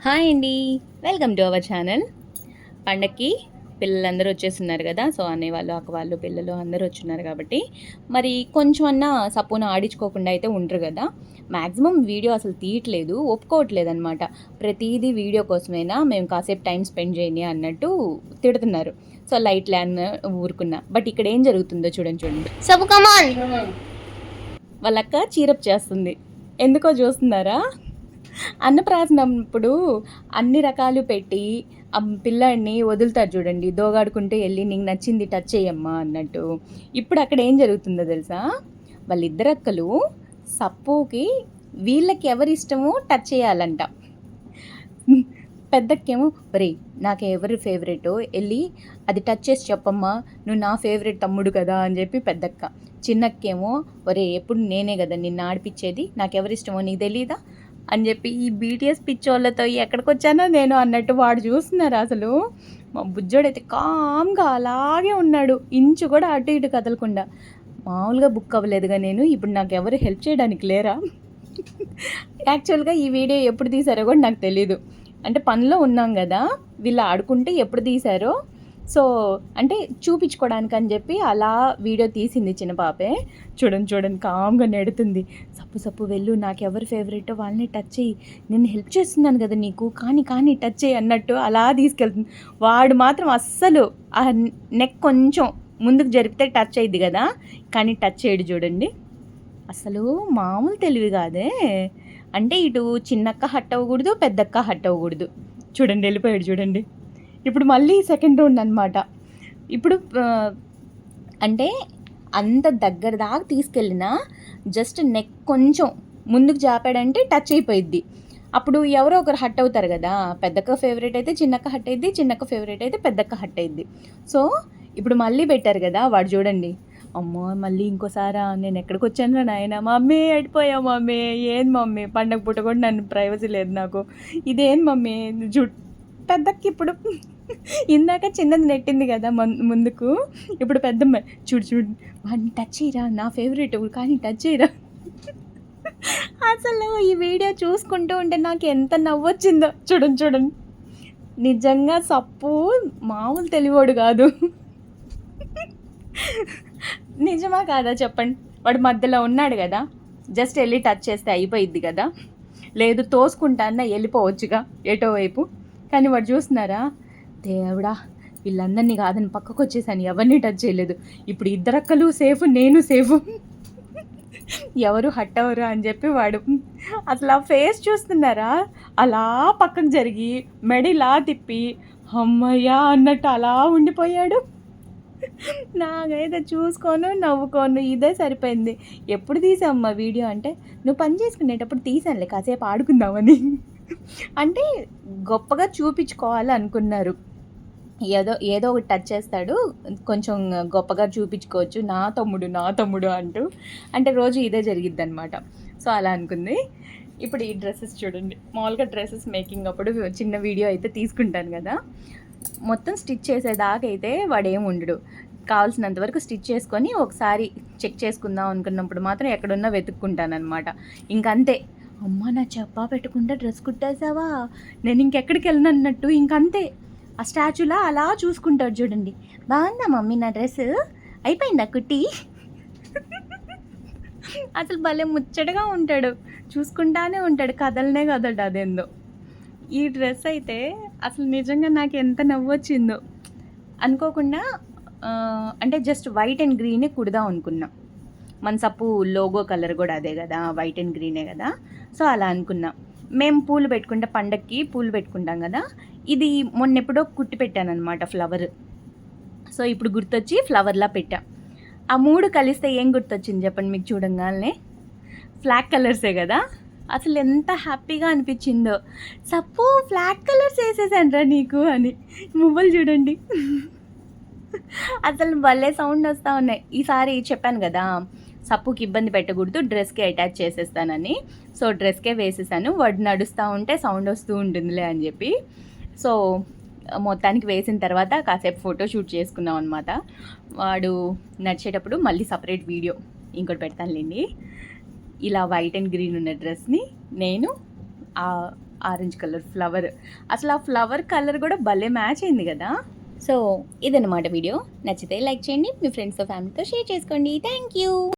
Hi అండి, welcome to our channel. పండక్కి పిల్లలందరూ వచ్చేస్తున్నారు కదా. సో అన్నయ్య వాళ్ళు, అక్క వాళ్ళు, పిల్లలు అందరూ వచ్చున్నారు కాబట్టి మరి కొంచెం అన్నా సపోన ఆడించుకోకుండా అయితే ఉండరు కదా. మ్యాక్సిమం వీడియో అసలు తీయట్లేదు, ఒప్పుకోవట్లేదు అనమాట. ప్రతిదీ వీడియో కోసమైనా మేము కాసేపు టైం స్పెండ్ చేయని అన్నట్టు తిడుతున్నారు. సో లైట్ ల్యాన్ ఊరుకున్నా. బట్ ఇక్కడ ఏం జరుగుతుందో చూడండి. సబు కమాన్, వాళ్ళక్క చీరప్ చేస్తుంది. ఎందుకో చూస్తున్నారా? అన్నప్రాసనప్పుడు అన్ని రకాలు పెట్టి ఆ పిల్లాడిని వదులుతారు చూడండి, దోగాడుకుంటూ వెళ్ళి నీకు నచ్చింది టచ్ చేయమ్మా అన్నట్టు. ఇప్పుడు అక్కడ ఏం జరుగుతుందో తెలుసా? వాళ్ళిద్దరక్కలు సప్పుకి వీళ్ళకి ఎవరి ఇష్టమో టచ్ చేయాలంట. పెద్దక్కేమో ఒరే నాకు ఎవరి ఫేవరెటో వెళ్ళి అది టచ్ చేసి చెప్పమ్మా, నువ్వు నా ఫేవరెట్ తమ్ముడు కదా అని చెప్పి పెద్దక్క. చిన్నక్కేమో ఒరే ఎప్పుడు నేనే కదా నిన్ను ఆడిపించేది, నాకెవరిష్టమో నీకు తెలీదా అని చెప్పి ఈ బీటీఎస్ పిచ్చోళ్ళతో ఎక్కడికి వచ్చానో నేను అన్నట్టు వాడు చూస్తున్నారు. అసలు మా బుజ్జోడైతే కామ్గా అలాగే ఉన్నాడు, ఇంచు కూడా అటు ఇటు కదలకుండా. మామూలుగా బుక్ అవ్వలేదుగా నేను, ఇప్పుడు నాకు ఎవరు హెల్ప్ చేయడానికి లేరా? యాక్చువల్గా ఈ వీడియో ఎప్పుడు తీసారో కూడా నాకు తెలీదు. అంటే పనిలో ఉన్నాం కదా, వీళ్ళు ఆడుకుంటే ఎప్పుడు తీశారో సో అంటే చూపించుకోవడానికి అని చెప్పి అలా వీడియో తీసింది చిన్న పాపే. చూడండి కామ్గా నెడుతుంది. సప్పు వెళ్ళు, నాకు ఎవరు ఫేవరెటో వాళ్ళని టచ్ చేయి, నేను హెల్ప్ చేస్తున్నాను కదా నీకు, కానీ టచ్ చేయి అన్నట్టు అలా తీసుకెళ్తుంది. వాడు మాత్రం అస్సలు ఆ నెక్ కొంచెం ముందుకు జరిపితే టచ్ అయ్యిద్ది కదా, కానీ టచ్ చేయడు చూడండి. అసలు మామూలు తెలివి కాదే. అంటే ఇటు చిన్నక్క హట్ అవ్వకూడదు, పెద్దక్క హట్ అవ్వకూడదు. చూడండి వెళ్ళిపోయాడు చూడండి. ఇప్పుడు మళ్ళీ సెకండ్ రౌండ్ అనమాట. ఇప్పుడు అంటే అంత దగ్గర దాకా తీసుకెళ్ళినా జస్ట్ నెక్ కొంచెం ముందుకు జాపాడంటే టచ్ అయిపోయిద్ది. అప్పుడు ఎవరో ఒకరు హట్ అవుతారు కదా. పెద్దక్క ఫేవరెట్ అయితే చిన్నక్క హట్ అయ్యిద్ది, చిన్నక్క ఫేవరెట్ అయితే పెద్దక్క హట్ అయ్యిద్ది. సో ఇప్పుడు మళ్ళీ పెట్టారు కదా, వాడు చూడండి. అమ్మో మళ్ళీ ఇంకోసారా, నేను ఎక్కడికి వచ్చాను నాయన, మమ్మీ అడిపోయావు మమ్మీ, ఏంది మమ్మీ పండగ పూట కూడా నన్ను ప్రైవసీ లేదు నాకు, ఇదేం మమ్మీ పెద్దకి ఇప్పుడు ఇందాక చిన్నది నెట్టింది కదా ముందుకు, ఇప్పుడు పెద్దమ్మ చూడు వాడిని టచ్ చేయరా, నా ఫేవరెట్ కానీ టచ్ చేయరా. అసలు ఈ వీడియో చూసుకుంటూ ఉంటే నాకు ఎంత నవ్వొచ్చిందో చూడండి. నిజంగా సప్పు మామూలు తెలివాడు కాదు. నిజమా కాదా చెప్పండి? వాడు మధ్యలో ఉన్నాడు కదా, జస్ట్ వెళ్ళి టచ్ చేస్తే అయిపోయిద్ది కదా. లేదు తోసుకుంటాన్నా వెళ్ళిపోవచ్చుగా ఎటో వైపు. కానీ వాడు చూస్తున్నారా, దేవుడా వీళ్ళందరినీ కాదని పక్కకు వచ్చేసాను, ఎవరిని టచ్ చేయలేదు. ఇప్పుడు ఇద్దరక్కలు సేఫ్, నేను సేఫ్, ఎవరు హట్ అవ్వరు అని చెప్పి వాడు అసలు ఆ ఫేస్ చూస్తున్నారా, అలా పక్కకు జరిగి మెడిలా తిప్పి అమ్మయ్యా అన్నట్టు అలా ఉండిపోయాడు. నాకైతే చూసుకోను నవ్వుకోను ఇదే సరిపోయింది. ఎప్పుడు తీసామ్మా వీడియో అంటే, నువ్వు పని చేసుకునేటప్పుడు తీసానులే కాసేపు ఆడుకుందామని. అంటే గొప్పగా చూపించుకోవాలి అనుకున్నారు. ఏదో ఒకటి టచ్ చేస్తాడు, కొంచెం గొప్పగా చూపించుకోవచ్చు, నా తమ్ముడు అంటూ. అంటే రోజు ఇదే జరిగిద్ది అనమాట. సో అలా అనుకుంది. ఇప్పుడు ఈ డ్రెస్సెస్ చూడండి. మామూలుగా డ్రెస్సెస్ మేకింగ్ అప్పుడు చిన్న వీడియో అయితే తీసుకుంటాను కదా, మొత్తం స్టిచ్ చేసేదాకా అయితే వాడు ఏమి ఉండడు. కావాల్సినంత వరకు స్టిచ్ చేసుకొని ఒకసారి చెక్ చేసుకుందాం అనుకున్నప్పుడు మాత్రం ఎక్కడున్నా వెతుక్కుంటానమాట. ఇంకంతే. అమ్మ నా చెప్పా పెట్టుకుంటే డ్రెస్ కుట్టేసావా, నేను ఇంకెక్కడికి వెళ్ళను అన్నట్టు ఇంకంతే. ఆ స్టాచ్యూలా అలా చూసుకుంటాడు చూడండి. బాగుందా మమ్మీ నా డ్రెస్, అయిపోయిందా కుట్టి? అసలు భలే ముచ్చటగా ఉంటాడు, చూసుకుంటానే ఉంటాడు, కదలనే కదలడు అదేందో. ఈ డ్రెస్ అయితే అసలు నిజంగా నాకు ఎంత నవ్వొచ్చిందో. అనుకోకుండా అంటే జస్ట్ వైట్ అండ్ గ్రీనే కుడదాం అనుకున్నా. మన సప్పు లోగో కలర్ కూడా అదే కదా, వైట్ అండ్ గ్రీనే కదా. సో అలా అనుకున్నా. మేము పూలు పెట్టుకుంటే పండక్కి పూలు పెట్టుకుంటాం కదా, ఇది మొన్న ఎప్పుడో కుట్టి పెట్టాను అనమాట ఫ్లవర్. సో ఇప్పుడు గుర్తొచ్చి ఫ్లవర్లా పెట్టా. ఆ మూడు కలిస్తే ఏం గుర్తొచ్చింది చెప్పండి మీకు చూడంగానే? ఫ్లాగ్ కలర్సే కదా. అసలు ఎంత హ్యాపీగా అనిపించిందో. సప్పు ఫ్లాగ్ కలర్స్ వేసేసాను నీకు అని. మువ్వలు చూడండి, అసలు భలే సౌండ్ వస్తూ ఉన్నాయి. ఈసారి చెప్పాను కదా సప్పుకి ఇబ్బంది పెట్టకూడదు, డ్రెస్కే అటాచ్ చేసేస్తానని. సో డ్రెస్కే వేసేసాను, వాడు నడుస్తూ ఉంటే సౌండ్ వస్తూ ఉంటుందిలే అని చెప్పి. సో మొత్తానికి వేసిన తర్వాత కాసేపు ఫోటో షూట్ చేసుకున్నాం అనమాట. వాడు నడిచేటప్పుడు మళ్ళీ సపరేట్ వీడియో ఇంకోటి పెడతానులేండి. ఇలా వైట్ అండ్ గ్రీన్ ఉన్న డ్రెస్ని నేను ఆరెంజ్ కలర్ ఫ్లవర్. అసలు ఆ ఫ్లవర్ కలర్ కూడా భలే మ్యాచ్ అయింది కదా. సో ఇదన్నమాట వీడియో. నచ్చితే లైక్ చేయండి, మీ ఫ్రెండ్స్తో ఫ్యామిలీతో షేర్ చేసుకోండి. Thank you.